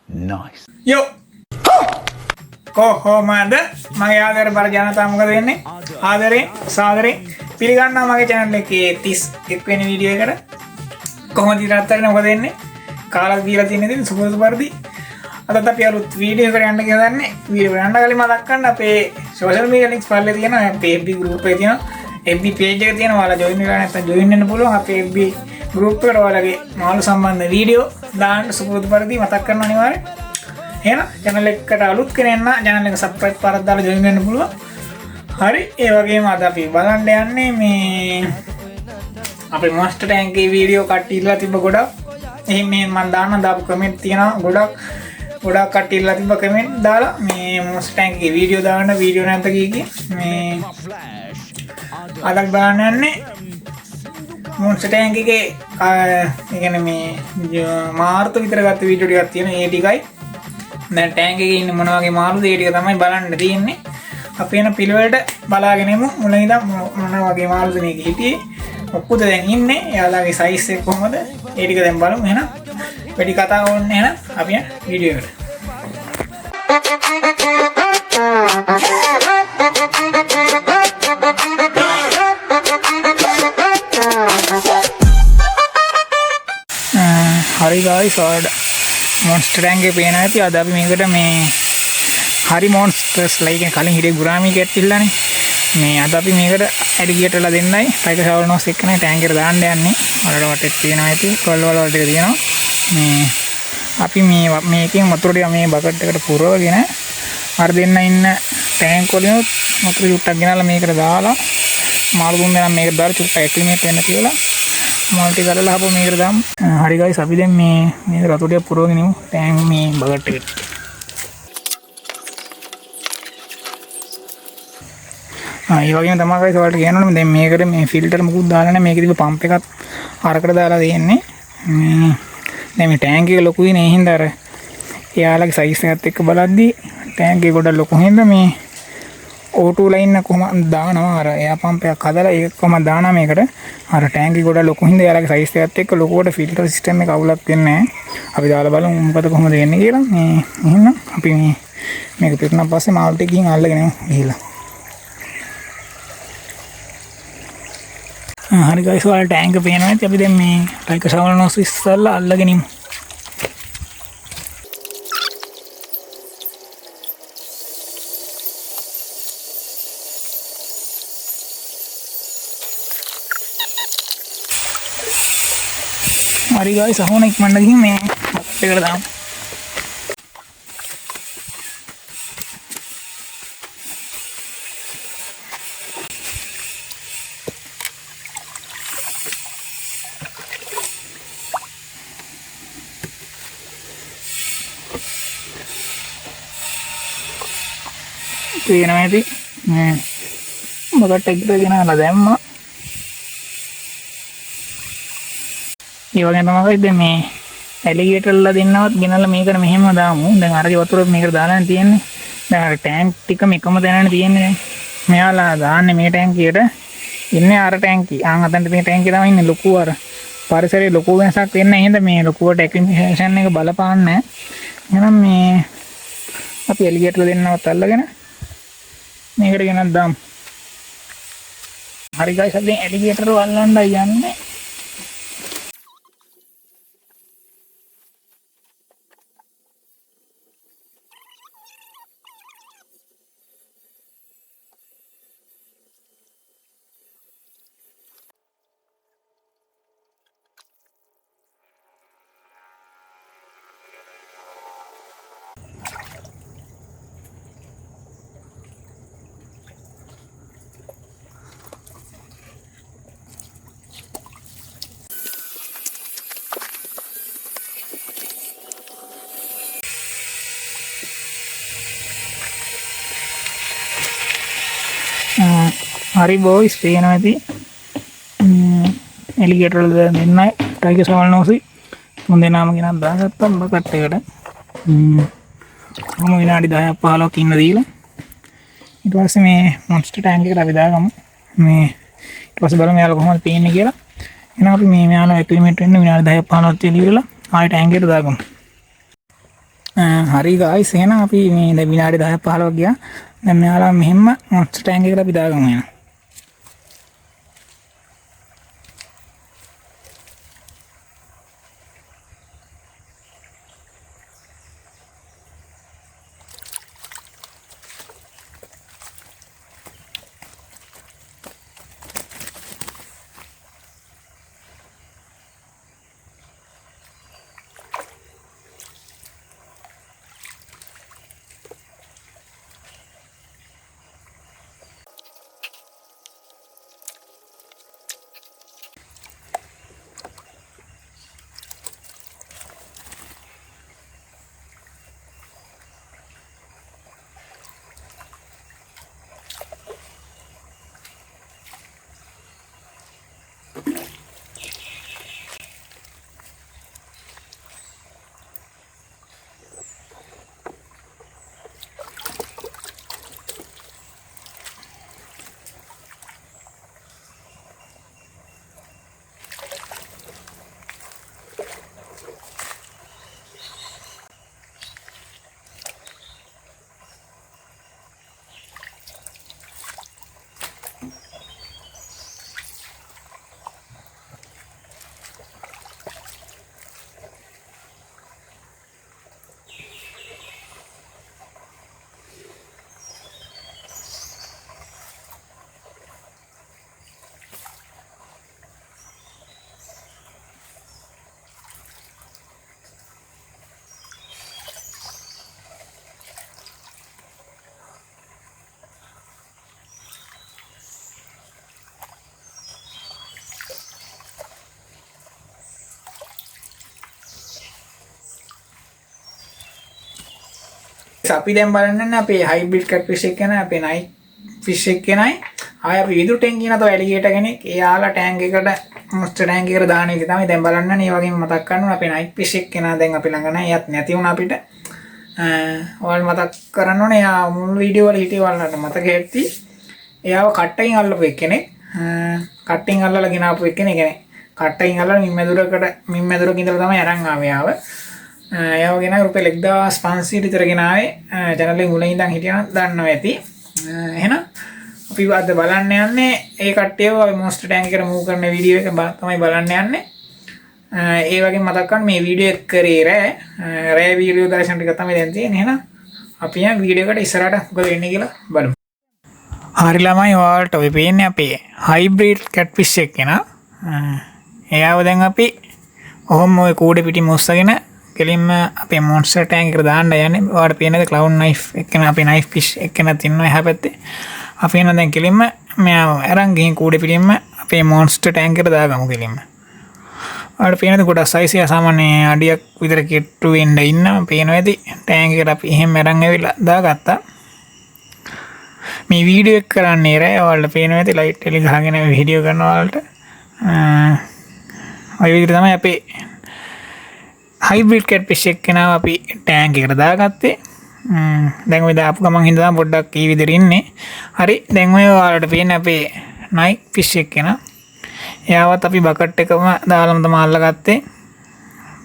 Nice. Yo. කොහොමද මගේ ආදර බර ජනතාව මොකද වෙන්නේ ආදරේ සාදරේ පිළිගන්නවා මගේ channel එකේ 31 වෙනි වීඩියෝ එකට කොහොමද ඉරත් කරන්නේ මොකද වෙන්නේ කාලක් දීලා තියෙන ඉතින් සුපුරුදු පරිදි අදත් අපි අලුත් වීඩියෝ එකකට යන්න කියලාන්නේ වීඩියෝ යන්න කලින් මතක් කරන්න අපේ social media links පල්ලේ තියෙනවා අපේ FB group එකේ තියෙනවා FB page එක තියෙනවා ඔයාලා join වෙලා නැත්නම් join වෙන්න පුළුවන් අපේ FB group එකට ඔයාලගේ මාළු සම්බන්ධ වීඩියෝ දාන්න සුපුරුදු පරිදි මතක් කරනවා අනිවාර්යෙන් එහෙනම් channel එකට අලුත් කෙනෙක් නම් channel එක subscribe කරලා දාලා join වෙන්න පුළුවන්. හරි ඒ වගේම අද අපි බලන්න යන්නේ මේ අපේ monster tank එකේ වීඩියෝ කට්ටි ඉල්ලලා තිබ්බ ගොඩක්. එහෙනම් මේ මම දාපු කමෙන්ට් තියෙනවා ගොඩක් කට්ටි ඉල්ලලා තිබ්බ කමෙන්ට් දාලා මේ monster tank එකේ වීඩියෝ දාන්න වීඩියෝ නැන්ත කීකේ මේ අදක් බලන්න යන්නේ monster tank එකේ ඒ කියන්නේ මේ මාර්තු විතර ගත්ත වීඩියෝ ටිකක් තියෙනවා ඒ ටිකයි දැන් ටැංක් එකේ ඉන්න මොන වගේ මාළුද ඒ ටික තමයි බලන්න තියෙන්නේ. අපි යන පිළිවෙලට බලාගෙන යමු. මුලින් ඉඳන් මොන වගේ මාළුද මේක හිටියේ. ඔක්කොද දැන් ඉන්නේ. එයාලගේ සයිස් එක කොහොමද? ඒ ටික දැන් බලමු එහෙනම්. වැඩි කතා ඕනේ එහෙනම් අපි යන වීඩියෝ එකට. හරි guys monster tank එකේ පේන ඇති අද අපි මේකට මේ හරි monsters like කලින් හිටිය ගුරාමි කැට් ඉල්ලනේ මේ අද අපි මේකට ඇලිගේටර්ලා දෙන්නයි ටයිගර් සවල්නෝස් එක්කනේ ටැංක් එකට දාන්න යන්නේ වලට වටේ තියෙනවා ඇති කොල්ල වල ටික තියෙනවා මේ අපි මේකෙන් වතුර ටික මේ බකට් එකට පුරවගෙන අර දෙන්න ඉන්න ටැංක් වලින් වතුර චුට්ටක් ගෙනල්ලා මේකට දාලා මාළු දුන්න නම් මේකට දාලා චුට්ටක් ඇක්ලිමේට් වෙන්න කියලා මල්ටි කරලා හපුව මේකට දාමු. හරි guys අපි දැන් මේ රතු ටික පුරවගෙන ඉමු ටැංක් මේ බකට් එකට. ඒ වගේම තමයි guys ඔයාලට කියනවනේ දැන් මේකට මේ ෆිල්ටර් මුකුත් දාලා නැහැ මේකේ තිබ්බ පම්ප් එකත් අරකට දාලා තියෙන්නේ. දැන් මේ ටැංක් එක ලොකුයි නේ හින්දා අර එයාලගේ සයිස් එකත් එක්ක බලද්දි ටැංක් එක ගොඩක් ලොකු හින්දා මේ O2 ලයින් එක කොහොමද දානවා අර එයා පම්ප් එකක් හදලා ඒක කොහොමද දානවා මේකට අර ටැංක් එක ගොඩක් ලොකු හින්දා එයාලගේ සයිස් එකත් එක්ක ලොකුවට ෆිල්ටර් සිස්ටම් එක අවුලක් වෙන්නේ නැහැ. අපි දාලා බලමු මොකද කොහොමද වෙන්නේ කියලා. මේ එහෙනම් අපි මේක පිරුණා පස්සේ මාළු ටික ගිහින් අල්ලගෙන යමු ගිහලා. හරි guys ඔයාලා ටැංක් එක පේනවා ඇති අපි දැන් මේ ටයිගර් සවල්නෝස් ඉස්සල්ලා අල්ලගෙන ඉමු. හරි guys අහෝන ඉක්මනට ගිහින් මේ බකට් එකට දාමු. පේනවා ඇති මේ බකට් එකට ගෙනල්ලා දැම්මා. ඒ වගේ තමයි දැන් මේ ඇලිගේටර්ලා දෙන්නවත් ගෙනල්ලා මේකට මෙහෙම දාමු. දැන් අරගේ වතුර මේකට දාලානේ තියෙන්නේ. දැන් අර ටැංක් ටිකම එකම තැනනේ තියෙන්නේ දැන්. මෙයාලා දාන්නේ මේ ටැංකියට. ඉන්නේ අර ටැංකිය. අතන්ට මේ ටැංකිය තමයි ඉන්නේ ලොකු අර පරිසරයේ ලොකු වෙනසක් වෙන්නේ නැහැ. හින්දා මේ ලොකුවට ඇක්ලිමේෂන් එක බලපාන්නේ නැහැ. එහෙනම් මේ අපි ඇලිගේටර්ලා දෙන්නවත් අල්ලගෙන මේකට ගෙනත් දාමු. හරි guys අපි ඇලිගේටර් වල්ලන්නයි යන්නේ. හරි boys පේනවා ඇති ඇලිගේටර් දෙන්නයි ටයිගර් සවල්නෝස්යි තුන් දෙනාම ගෙනත් දාගත්තා බකට් එකට. කොහොම විනාඩි 10ක් 15ක් ඉන්න දීලා ඊට පස්සේ මේ මොන්ස්ටර් ටැංක් එකට අපි දාගමු. මේ ඊට පස්සේ බලමු යාළුවා කොහොමද පේන්නේ කියලා. එහෙනම් අපි මේ මෙයාලා ඇක්ලිමේට් වෙන්න විනාඩි 10ක් 15ක් තියලා ඉවරලා ආයෙ ටැංක් එකට දාගමු. හරි ගායිස් එහෙනම් අපි මේ දැන් විනාඩි 10ක් 15ක් ගියා. දැන් මෙයාලා මෙහෙම මොන්ස්ටර් ටැංක් එකට අපි දාගමු එහෙනම්. අපි දැන් බලන්න අපේ හයිබ්‍රිඩ් කැට්ෆිෂ් එක ගැන අපේ නයිට් ෆිෂ් එක ගැනයි ආය අපි විදුරු ටැංකිය නතෝ ඇලිගේටර් කෙනෙක් එයාලා ටැංක් එකට මොස්ටර් ටැංක් එකට දාන එක තමයි දැන් බලන්න මේ වගේම මතක් කරනවා අපේ නයිට් ෆිෂ් එක ගැන දැන් අපි ළඟ නැහැ එයත් නැති වුණා අපිට ඔයාලා මතක් කරන්න ඕනේ එයා මුල් වීඩියෝ වල හිටිය වලට මතක ඇති එයාව කට්ටකින් අල්ලපු එක්කෙනෙක් කට්ටින් අල්ලලා ගෙනාපු එක්කෙනෙක් කියන්නේ කට්ටකින් අල්ලලා මින්මැදුරක ඉඳලා තමයි අරන් ආවේ එයාව එයාව ගෙන රුපියල් 1500 විතර ගෙනාවේ channel එකේ මුලින් ඉඳන් හිටියනම් දන්නවා ඇති එහෙනම් අපි අද බලන්න යන්නේ ඒ කට්ටියව අපි මොන්ස්ටර් ටැංක් එකට මූව් කරන වීඩියෝ එක තමයි බලන්න යන්නේ ඒ වගේ මතක් කරන්න මේ වීඩියෝ එක කරේ රෑ වීඩියෝ දර්ශන ටික තමයි දැන් තියෙන්නේ එහෙනම් අපි යන වීඩියෝ එකට ඉස්සරහට මොකද වෙන්නේ කියලා බලමු හරි ළමයි ඔයාලට ඔය පේන්නේ අපේ හයිබ්‍රිඩ් කැට්ෆිෂ් එක නේ එයාව දැන් අපි ඔහොම ඔය කූඩේ පිටින් මොස්සගෙන කෙලින්ම අපේ මොන්ස්ටර් ටැංක් එකට දාන්න යන්නේ ඔයාලට පේනද ක්ලවුඩ් නයිෆ් එක්කන අපේ නයිෆ් ෆිෂ් එක්කනත් ඉන්නවා එහා පැත්තේ අපි එන දැන් කෙලින්ම මෙයාව අරන් ගිහින් කූඩේ පිටින්ම අපේ මොන්ස්ටර් ටැංක් එකට දාගමු කෙලින්ම ඔයාලට පේනද ගොඩක් සයිස් එක සාමාන්‍ය අඩියක් විතර කෙට්ටු වෙන්න ඉන්නවා පේනවා ඇති ටැංක් එකට අපි එහෙම අරන් ඇවිල්ලා දාගත්තා මේ වීඩියෝ එක කරන්නේ රෑ ඔයාලට පේනවා ඇති ලයිට් එලි ගහගෙන වීඩියෝ කරනවා ඔයාලට ඔය විදිහට තමයි අපේ හයිබ්‍රිඩ් කැට්ෆිෂ් එක කෙනාව අපි ටැංක් එකට දාගත්තේ දැන් ඔය දාපු ගමන් හින්දා තමයි පොඩ්ඩක් ඊ විදිහට ඉන්නේ හරි දැන් ඔය ඔයාලට පේන්නේ අපේ නයික් ෆිෂ් එක කෙනා එයාවත් අපි බකට් එකම දාලාම තමයි අල්ලගත්තේ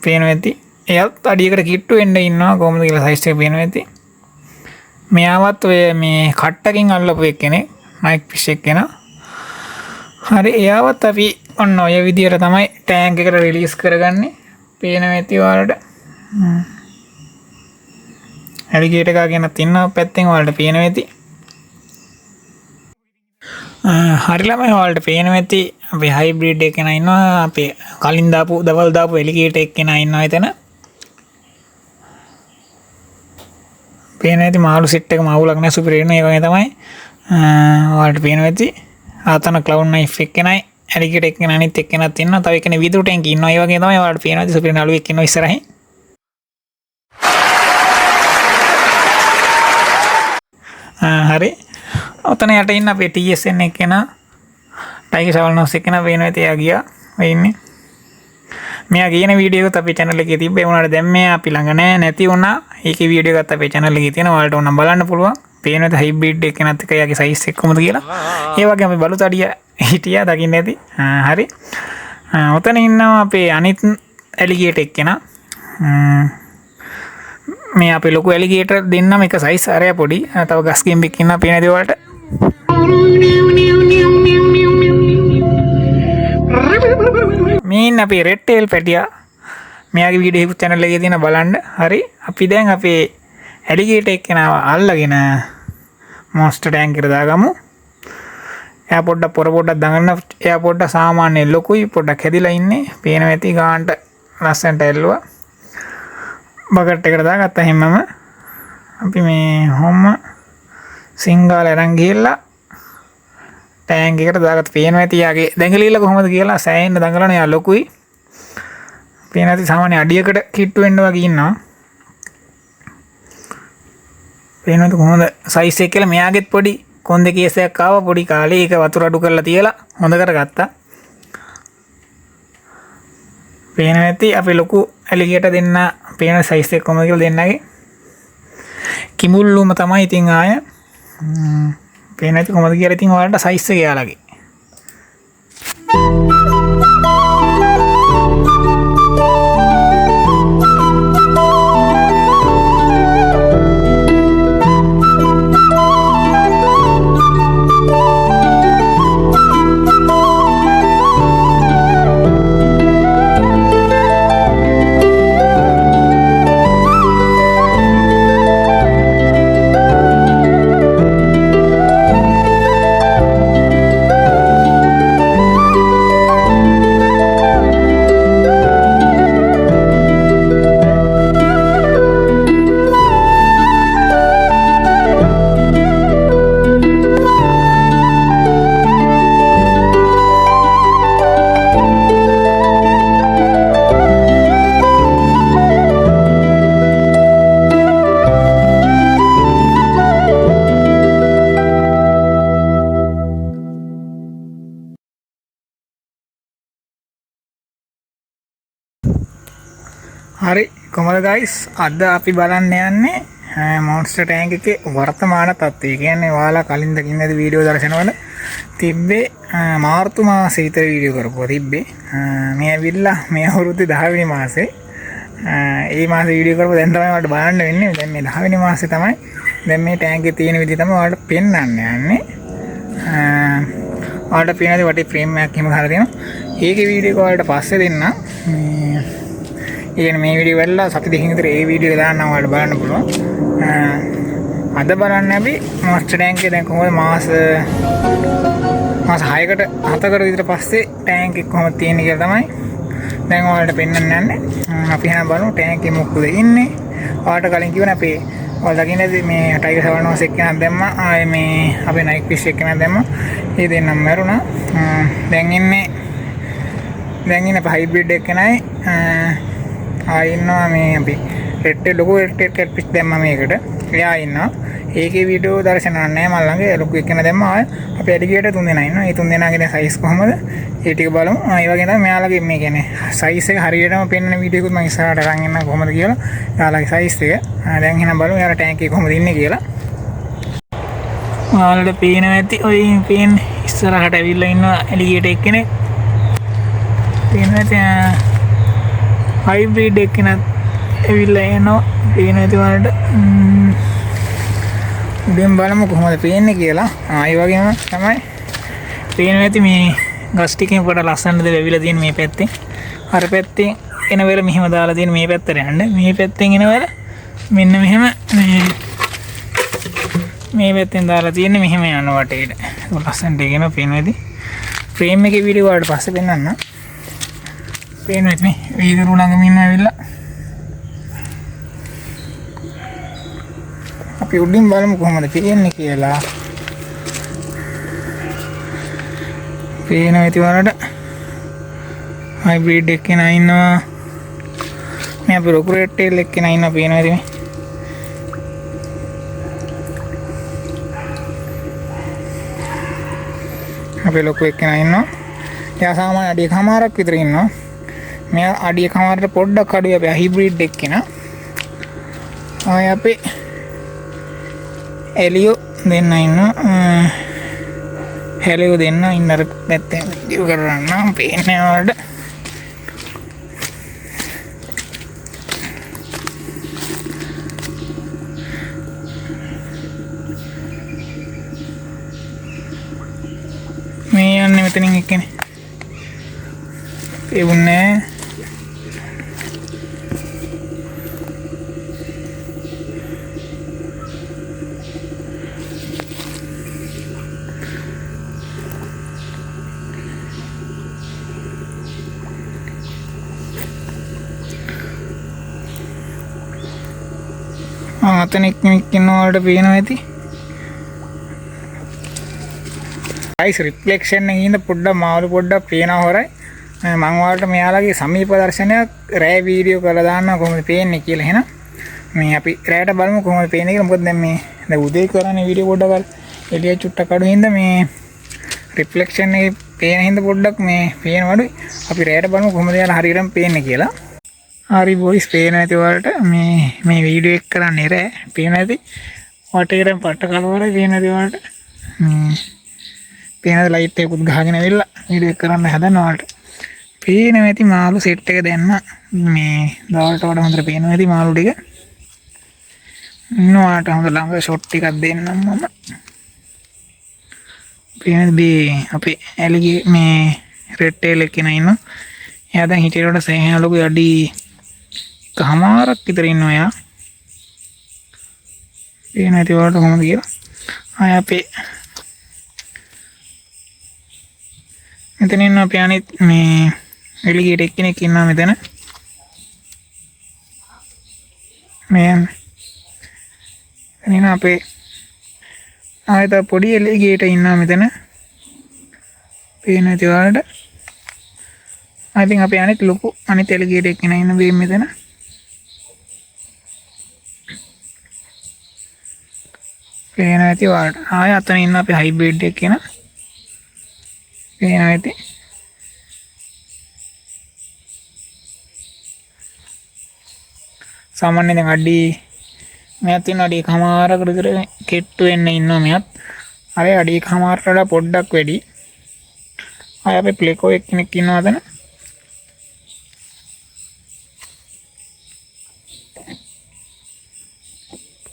පේනවා ඇති එයාත් අඩියකට කිට්ටු වෙන්න ඉන්නවා කොහොමද කියලා සයිස් එක පේනවා ඇති මෙයාවත් ඔය මේ කට්ටකින් අල්ලපු එක්කෙනෙක් නයික් ෆිෂ් එක කෙනා හරි එයාවත් අපි ඔන්න ඔය විදිහට තමයි ටැංක් එකට රිලීස් කරගන්නේ පේනවා ඇති ඔයාලට ඇලිගේටර් එකක් ගෙනත් ඉන්නවා පැත්තෙන් ඔයාලට පේනවා ඇති හරි ළමයි ඔයාලට පේනවා ඇති අපේ හයිබ්‍රිඩ් එක කෙනා ඉන්නවා අපේ කලින් දවල් දාපු ඇලිගේටර් එක කෙනා ඉන්නවා එතන පේනවා ඇති මාළු සෙට් එක මවුලක් නැහැ සුපිරි වෙනවා ඒ වගේ තමයි ඔයාලට පේනවා ඇති ආතන ක්ලවුඩ් නයිෆ් එක කෙනයි ඇලිගේටර් එක කෙනා අනිත් එක්ක කෙනත් ඉන්නවා තව එක්කෙනෙක් විදුරු ටැංකිය ඉන්නවා ඒ වගේ තමයි ඔයාලට පේනවා ඇති සුපිරි නළුවෙක් ඉන්නවා ඉස්සරහින් හරි ඔතන යට ඉන්න අපේ TSN එක කෙනා ටයිගර් ෂවල්නෝස් එක කෙනා පේනවා ඇති එයා ගියා ඔය ඉන්නේ මෙයා කියන වීඩියෝ එකත් අපේ channel එකේ තිබ්බේ උනාට දැන් මේ අපි ළඟ නැති වුණා ඒකේ වීඩියෝ එකත් අපේ channel එකේ තියෙනවා ඔයාලට ඕනම් බලන්න පුළුවන් පේනවද හයිබ්‍රිඩ් එක කෙනත් එක එයාගේ සයිස් එක කොහොමද කියලා ඒ වගේ අපි බලු තඩිය හිටියා දකින්න ඇති හරි ඔතන ඉන්නවා අපේ අනිත් ඇලිගේටර් එක්කෙනා. මේ අපේ ලොකු ඇලිගේටර් දෙන්නම එක සයිස් අරය පොඩි. තව ගස් ගෙම්බෙක් ඉන්නවා පේනද ඔයාලට? මේ ඉන්න අපේ රෙඩ් ටේල් පැටියා. මෙයාගේ වීඩියෝ එකක් channel එකේ තියෙන බලන්න. හරි. අපි දැන් අපේ ඇලිගේටර් එක්කෙනාව අල්ලගෙන මොන්ස්ටර් ටැංක් එකට දාගමු. එයා පොඩ්ඩක් පොඩ්ඩක් දඟන්න. එයා පොඩ්ඩක් සාමාන්‍ය ලොකුයි පොඩ්ඩක් හැදිලා ඉන්නේ. පේනවා ඇති ගානට ලස්සනට ඇල්ලුවා. බකට් එකට දාගත්තා හැමම. අපි මේ හොම්ම සිංගාල අරන් ගිහලා ටැංක් එකට දාගත්තා. පේනවා ඇති යාගේ දැඟලිල්ල කොහොමද කියලා සෑහෙන්න දඟලන යා ලොකුයි. පේනවා ඇති සාමාන්‍ය අඩියකට කිට්ටු වෙන්න වගේ ඉන්නවා. පේනවද කොහොමද සයිස් එක කියලා? මෙයාගෙත් පොඩි කොන්දේ කේසයක් ආවා පොඩි කාලේ. ඒක වතුර අඩු කරලා තියලා හොඳ කරගත්තා. පේනවා ඇති අපේ ලොකු ඇලිගේටර් දෙන්න පේන සයිස් එක කොහොමද කියලා දෙන්නගේ. කිමුල්ලුම තමයි ඉතින් ආය. පේනවා ඇති කොහොමද කියලා ඉතින් ඔයාලට සයිස් එක යාලගේ. හරි කොහමද guys අද අපි බලන්න යන්නේ මොන්ස්ටර් ටැංක් එකේ වර්තමාන තත්ත්වය. කියන්නේ ඔයාලා කලින් දකින්න ඇති වීඩියෝ දර්ශනවල තිබ්බේ මාර්තු මාසෙ විතර වීඩියෝ කරපුවා තිබ්බේ. මේ ඇවිල්ලා මේ අවුරුද්දේ 10 වෙනි මාසේ ඒ මාසේ වීඩියෝ කරපුවා දැන් තමයි ඔයාලට බලන්න වෙන්නේ. දැන් මේ 10 වෙනි මාසේ තමයි දැන් මේ ටැංක් එකේ තියෙන විදිහ තමයි ඔයාලට පෙන්වන්න යන්නේ. ඔයාලට පේනද වටේ ෆ්‍රේම් එකක් එහෙම ගහලා තියෙනවා. ඒකේ වීඩියෝ එක ඔයාලට පස්සේ දෙන්න. මේ වීඩියෝ වල සති දෙකකින් විතර ඒ වීඩියෝ එක දාන්න ඔයාලට බලන්න පුළුවන්. අද බලන්න අපි මොන්ස්ටර් ටැංක් එක දැන් කොහොමද මාස 6කට 7කට විතර පස්සේ ටැංක් එක කොහොමද තියෙන්නේ කියලා තමයි දැන් ඔයාලට පෙන්වන්න යන්නේ. අපි එහෙනම් බලමු ටැංක් එකේ මොකද ඉන්නේ. ඔයාලට කලින් කිව්වනේ අපි ඔයාලා දකින්නදී මේ ටයිගර් 7 එක්කෙනා දැම්මා. ආයේ මේ අපේ නයික් ෆිෂ් එක්කෙනා දැම්මා. මේ දෙන්නම මැරුණා. දැන් ඉන්නේ හයිබ්‍රිඩ් එක්කෙනයි ඉන්නවා මේ අපි රෙඩ් ලොකු රෙඩ් කැට්ෆිෂ් දැම්මා මේකට. එයා ඉන්නවා. ඒකේ වීඩියෝ දර්ශන නැහැ මල් ළඟ. ලොකු එක්කෙනා දැම්මා. අපි ඇලිගේටර් 3 දෙනා ඉන්නවා. මේ 3 දෙනාගේ දැන් සයිස් කොහමද? ඒ ටික බලමු. ඒ වගේ තමයි මෙයාලගේ මේ කියන්නේ සයිස් එක හරියටම පෙන්වන වීඩියෝ එකකුත් මම ඉස්සරහට අරන් එන්න කොහමද කියලා. එයාලගේ සයිස් එක. දැන් එහෙනම් බලමු එයාලා ටැංක් එක කොහමද ඉන්නේ කියලා. ඔයාලට පේනවා ඇති. ඔය පේන්නේ ඉස්සරහට ඇවිල්ලා ඉන්න ඇලිගේටර් එක්කෙනෙක්. පේනවා ඇති හයිබ්‍රිඩ් එක්කෙනත් ඇවිල්ලා එනවා. පේනවා ඇති ඔයාලට. උඩින් බලමු කොහොමද පේන්නේ කියලා. ඒ වගේම තමයි පේනවා ඇති මේ ගස් ටිකෙන් පොඩ ලස්සනද වැවිලා තියෙන මේ පැත්තේ. අර පැත්තේ එන වෙල මෙහෙම දාලා තියෙන මේ පැත්තට යන්න. මේ පැත්තෙන් එන වෙල මෙන්න මෙහෙම මේ පැත්තෙන් දාලා තියෙන්නේ මෙහෙම යන වටේට. ඒක ලස්සනට ඉගෙන පේනවා ඇති. ෆ්‍රේම් එකේ වීඩියෝ වලට පස්සේ පෙන්නන්න. පේනවා ඇති මේ වීදුරු ළඟම ඉන්න ඇවිල්ලා. අපි උඩින් බලමු කොහොමද පේන්නේ කියලා. පේනවා ඇති වලට හයිබ්‍රිඩ් එක්කෙනා ඉන්නවා. මේ අපි ලොකු රෙඩ් ටේල් එක්කෙනා ඉන්නවා. පේනවා ඇති මේ. අපි ලොකු එක්කෙනා ඉන්නවා. එයා සාමාන්‍ය අඩියකමාරක් විතර ඉන්නවා. මෙයා අඩියකමාරට පොඩ්ඩක් අඩුයි අපි හයිබ්‍රිඩ් එක්කෙනා. ආය අපි එලියෝ දෙන්න ඉන්නවා. හෙලියෝ දෙන්න ඉන්නර පැත්තෙන් වීඩියෝ කරන්න පේන්නේ වලට. මෙතනින් එක්කනේ. පේන්නේ අතන එක්කෙනෙක් ඉන්නවට පේනවා ඇති. ගයිස් රිෆ්ලෙක්ෂන් එකේ ඉඳ පොඩ්ඩක් මාළු පොඩ්ඩක් පේනවා හොරයි. මම ඔයාලට මෙයාලගේ සමීප දර්ශනයක් රෑ වීඩියෝ කරලා දාන්නවා කොහොමද පේන්නේ කියලා. එහෙනම් මේ අපි රෑට බලමු කොහොමද පේන්නේ කියලා. මොකද දැන් මේ උදේ කරන්නේ වීඩියෝ පොඩ්ඩක් එළිය චුට්ටක් අඩු හින්දා මේ රිෆ්ලෙක්ෂන් එකේ පේන හින්දා පොඩ්ඩක් මේ පේනවලු. අපි රෑට බලමු කොහොමද යාලා හරියටම පේන්නේ කියලා. හරි බොයිස් පේනවා ඇති ඔයාලට මේ වීඩියෝ එක කරන්නේ රෑ පේනවා ඇති. වටේට පට්ට කලවරයි පේනවා ඇති ඔයාලට. පේනද ලයිට් එකකුත් ගහගෙන ඇවිල්ලා වීඩියෝ එක කරන්න හදනවා ඔයාලට. පේනවා ඇති මාළු සෙට් එක දැම්ම මේ දවල්ට වඩා හොඳට පේනවා ඇති මාළු ටික. ඔයාලට හොඳ ළඟ ෂොට් ටිකක් දෙන්නම් මම. පේනද මේ අපේ ඇලිගේ මේ රෙඩ් ටේල් එක කෙනා ඉන්නවා. එයා දැන් හිටියට සෑහෙන ලොකු අඩි කමාරක් විතර ඉන්නවා එයා. පේනවා ඇති ඔයාලට කොහොමද කියලා. ආය අපේ මෙතන ඉන්න අපේ අනිත් මේ එලිගේට එක්කෙනෙක් ඉන්නවා මෙතන. මේ එනින අපේ ආයත පොඩි එලිගේට ඉන්නවා මෙතන. පේනවා ඇති ඔයාලට. I think අපේ අනිත් ලොකු අනිත් එලිගේට එක්කෙනා ඉන්න බේ මෙතන. පේනවා ඇති ඔයාලට. ආය අතන ඉන්න අපේ හයිබ්‍රිඩ් එක්කෙනා. පේනවා ඇති. සාමාන්‍යයෙන් දැන් අඩි මෙයාත් තියෙන අඩි කමාරකට විතර කෙට්ටු වෙන්න ඉන්නවා මෙයාත්. අර අඩි කමාරට වඩා පොඩ්ඩක් වැඩි. ආය අපේ ප්ලේකෝ එක්කෙනෙක් ඉන්නවා අතන.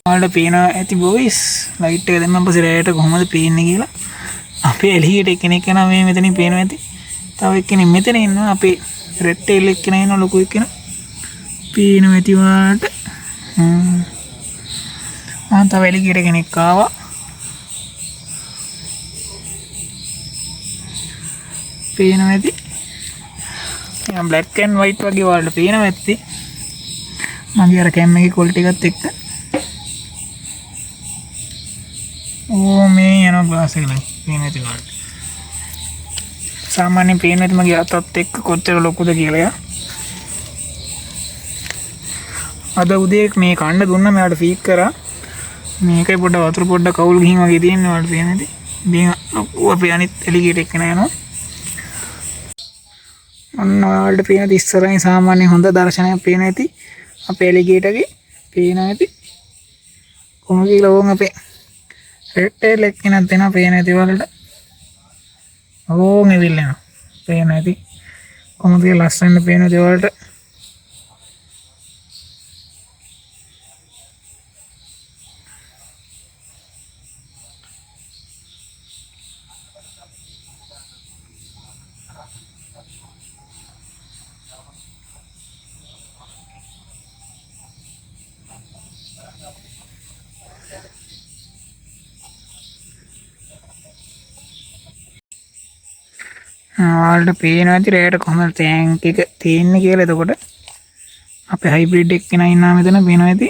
ඔයාලට පේනවා ඇති බොයිස් ලයිට් එක දැම්මම පස්සේ රෑට කොහොමද පේන්නේ කියලා. අපේ එළියට එක්කෙනෙක් යනවා මේ මෙතනින් පේනවා ඇති. තව එක්කෙනෙක් මෙතන ඉන්නවා අපේ රෙඩ් ටේල් එක්කෙනා ඉන්නවා ලොකු එක්කෙනා. පේනවා ඇති ඔයාලට. තව එළියට කෙනෙක් ආවා. පේනවා ඇති. නිකන් බ්ලැක් ඇන්ඩ් වයිට් වගේ ඔයාලට පේනවා ඇති. මගේ අර කැම් එකේ ක්වොලිටි එකත් එක්ක. ඕ මේ යන ග්ලාස් එක නයි පේනවා ඇති ඔයාලට. සාමාන්‍යයෙන් පේනවා ඇති මගේ අතත් එක්ක කොච්චර ලොකුද කියලා. අද උදේ මේ කන්න දුන්නා මෙයාට ෆීඩ් කරා. මේකයි පොඩ්ඩක් වතුර පොඩ්ඩක් කවුල් ගිහින් වගේ තියෙනවා ඔයාලට පේනවා ඇති. මේ අපේ අනිත් එලිගේට එක්කෙනා යනවා. ඔන්න ඔයාලට පේන ඉස්සරහින් සාමාන්‍යයෙන් හොඳ දර්ශනයක් පේනවා ඇති. අපේ එලිගේටගේ පේනවා ඇති. කොහොමද කියලා ඕන් අපේ රෙඩ් ටේල් එක්කෙනක් දෙනවා පේනවා ඇති ඔයාලට. ඕන් එවිල්ලා පේනවා ඇති. කොහොමද කියලා ලස්සනට පේනවා ඇති ඔයාලට. ඔයාලට පේනවා ඇති රෑට කොහොමද ටැංක් එක තියෙන්නේ කියලා. එතකොට අපේ හයිබ්‍රිඩ් එක්කෙනා ඉන්නවා මෙතන පේනවා ඇති.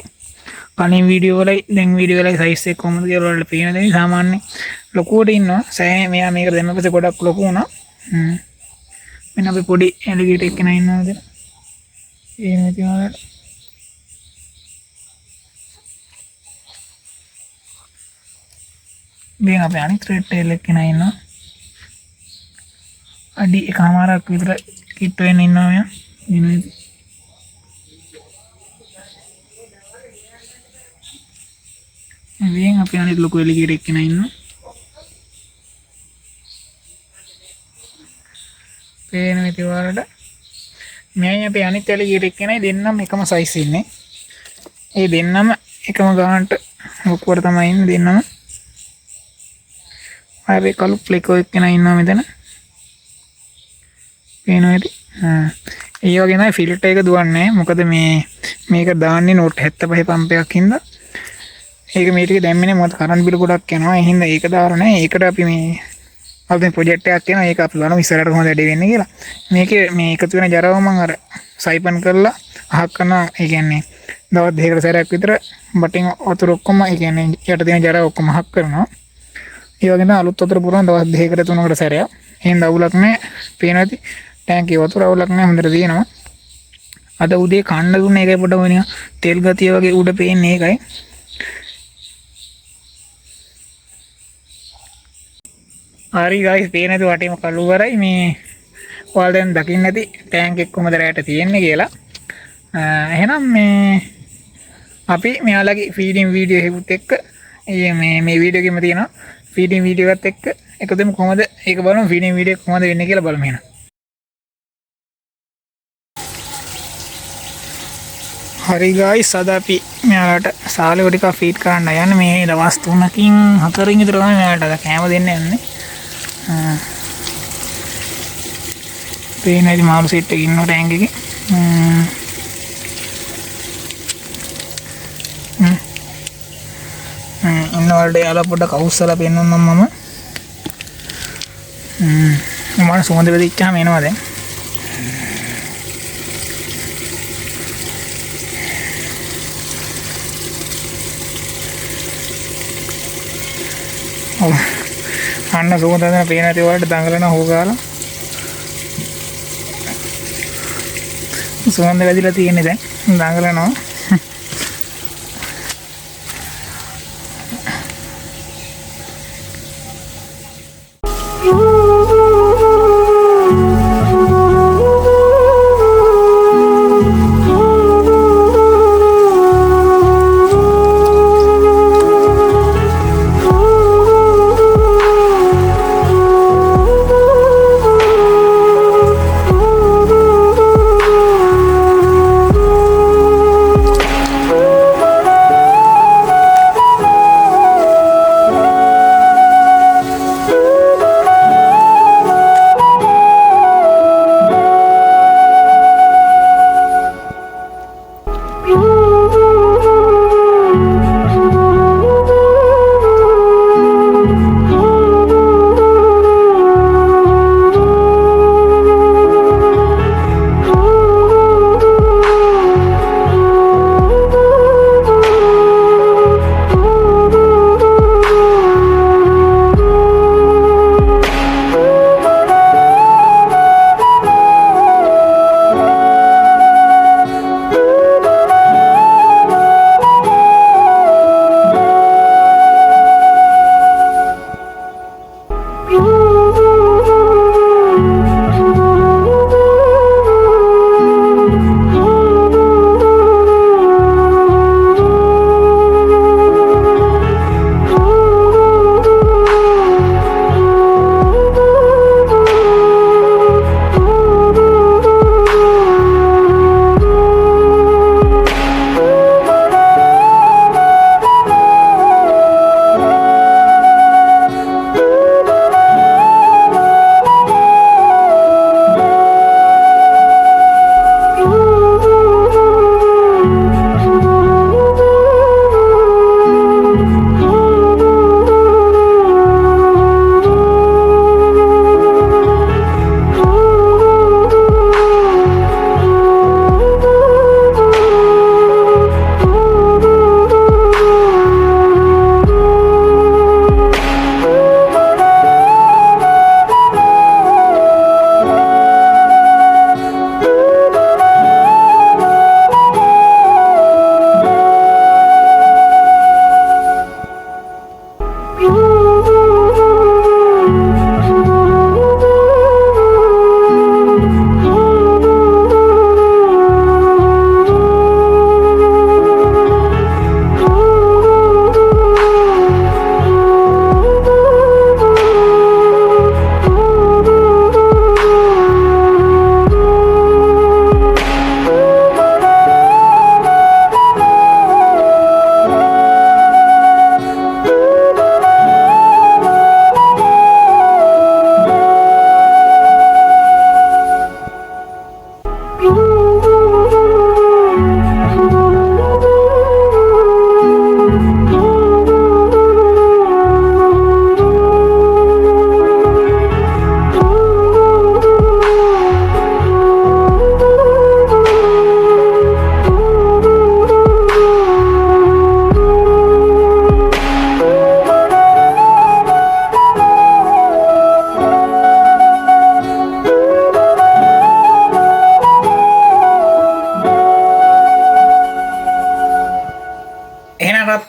කලින් වීඩියෝ වලයි දැන් වීඩියෝ වලයි සයිස් එක කොහොමද කියලා ඔයාලට පේනවා දැන් සාමාන්‍ය ලොකුවට ඉන්නවා. සෑහෙන මෙයා මේක දැම්ම පස්සේ ගොඩක් ලොකු වුණා. මෙන්න අපේ පොඩි එලිගේට එක්කෙනා ඉන්නවා මෙතන. පේනවා ඇති ඔයාලට. මේ අපේ අනිත් රෙඩ් ටේල් එක්කෙනා ඉන්නවා. අඩි එකමාරක් විතර කිට්ටු වෙන්න ඉන්නවා මෙයා. එනවා. මෙන් අපි අනිත් ලොකු එලිගේට එක්කෙනා ඉන්නවා. පේනවා ඇති ඔයාලට. මෙයයි අපි අනිත් එලිගේට එක්කෙනයි දෙන්නම එකම සයිස් ඉන්නේ. ඒ දෙන්නම එකම ගානට ලොකුවට තමයි ඉන්නේ දෙන්නම. ආයෙ කළු ප්ලේකෝ එක්කෙනා ඉන්නවා මෙතන. පේනවා ඇති. ඒ වගේ තමයි ෆිල්ටර් එක දුවන්නේ. මොකද මේක දාන්නේ නෝට් 75 පම්පයක් හින්දා. ඒක මේ ටික දැම්මේ මොකද කරන්ට් බිල ගොඩක් යනවා. ඒ හින්දා ඒක දාලා නැහැ. ඒකට අපි මේ අපේ ප්‍රොජෙක්ට් එකක් කරනවා. ඒක අපි බලමු ඉස්සරහට කොහොමද වැඩි වෙන්නේ කියලා. මේකේ මේ එකතු වෙන ජරාව මම අර සයිපන් කරලා අහක් කරනවා. ඒ කියන්නේ දවස් දෙකකට සැරයක් විතර බටින් වතුර ඔක්කොම ඒ කියන්නේ යට තියෙන ජරාව ඔක්කොම අහක් කරනවා. ඒ වගේම අලුත් වතුර පුරවන දවස් දෙකකට තුනකට සැරයක්. එහෙනම් අවුලක් නැහැ. පේනවා ඇති. ටැංකිය වතුර අවුලක් නැහැ. හොඳට තියෙනවා. අද උදේ කන්න දුන්න එකයි පොඩ වෙන තෙල් ගතිය වගේ උඩ පේන්නේ ඒකයි. හරි ගයිස් පේන ඇති වටේම කළු කරයි මේ ඔයාලා දැන් දකින්න ඇති ටැංක් එක කොහමද රැට තියෙන්නේ කියලා. එහෙනම් මේ අපි මෙයාලගේ ෆීඩින් වීඩියෝ එකත් එක්ක මේ වීඩියෝ එකෙම තියෙනවා ෆීඩින් වීඩියෝ එකත් එක්ක එකතු වෙමු කොහමද ඒක බලමු ෆීඩින් වීඩියෝ එක කොහමද වෙන්නේ කියලා බලමු එහෙනම්. හරි ගයිස් අද අපි මෙයාලට සාලේ ටිකක් ෆීඩ් කරන්න යන්නේ මේ දවස් 3කින් 4කින් විතර තමයි මෙයාලට අද කෑම දෙන්න යන්නේ. පේන ඇති මාළු සෙට් එකේ ඉන්නවා ටැංක් එකේ. ඉන්නවලට යාලා පොඩ්ඩක් අවුස්සලා පෙන්නන්නම් මම. මම සුවඳ වෙදිච්චාම එනවා දැන්. අන්න සුවඳ දැන පේන ඇති වලට දඟලන හොගාලා. සුවඳ වැදිලා තියෙන්නේ දැන් දඟලනවා.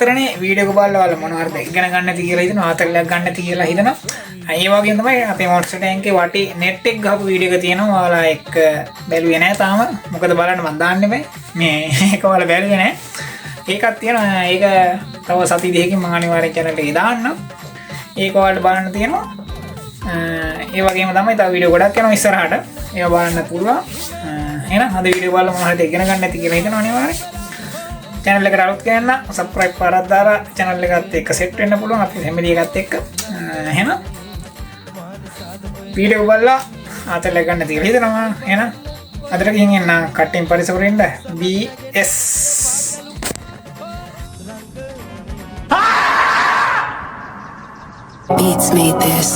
විතරනේ වීඩියෝ එක බලලා ඔයාලා මොනවද ඉගෙන ගන්න නැති කියලා හිතනවා ආතල්ලක් ගන්න නැති කියලා හිතනවා. ඒ වගේම තමයි අපේ මොන්ස්ටර් ටැංකේ වටේ නෙට් එක ගහපු වීඩියෝ එක තියෙනවා. ඔයාලා එක්ක බැලුවේ නැහැ තාම. මොකද බලන්න මම දාන්නේ බෑ. මේ ඒක ඔයාලා බැලුවේ නැහැ. ඒකක් තියෙනවා. ඒක තව සති දෙකකින් මම අනිවාර්යෙන් channel එකේ දාන්නම්. ඒක ඔයාලට බලන්න තියෙනවා. ඒ වගේම තමයි තව වීඩියෝ ගොඩක් යනවා ඉස්සරහට. ඒවා බලන්න පුළුවන්. එහෙනම් අද වීඩියෝ බලලා මොනවද ඉගෙන ගන්න නැති කියලා හිතනවා අනිවාර්යෙන්. channel එකට අලුත් කෙනෙක් නම් subscribe කරලා දාලා channel එකත් එක්ක set වෙන්න පුළුවන් අපේ family එකත් එක්ක. එහෙනම් වීඩියෝ බලලා ආතල් ගන්න කියලා හිතනවා. එහෙනම් අදට ගිහින් එන්න කට්ටියන් පරිසරෙන්න BS Beats made this.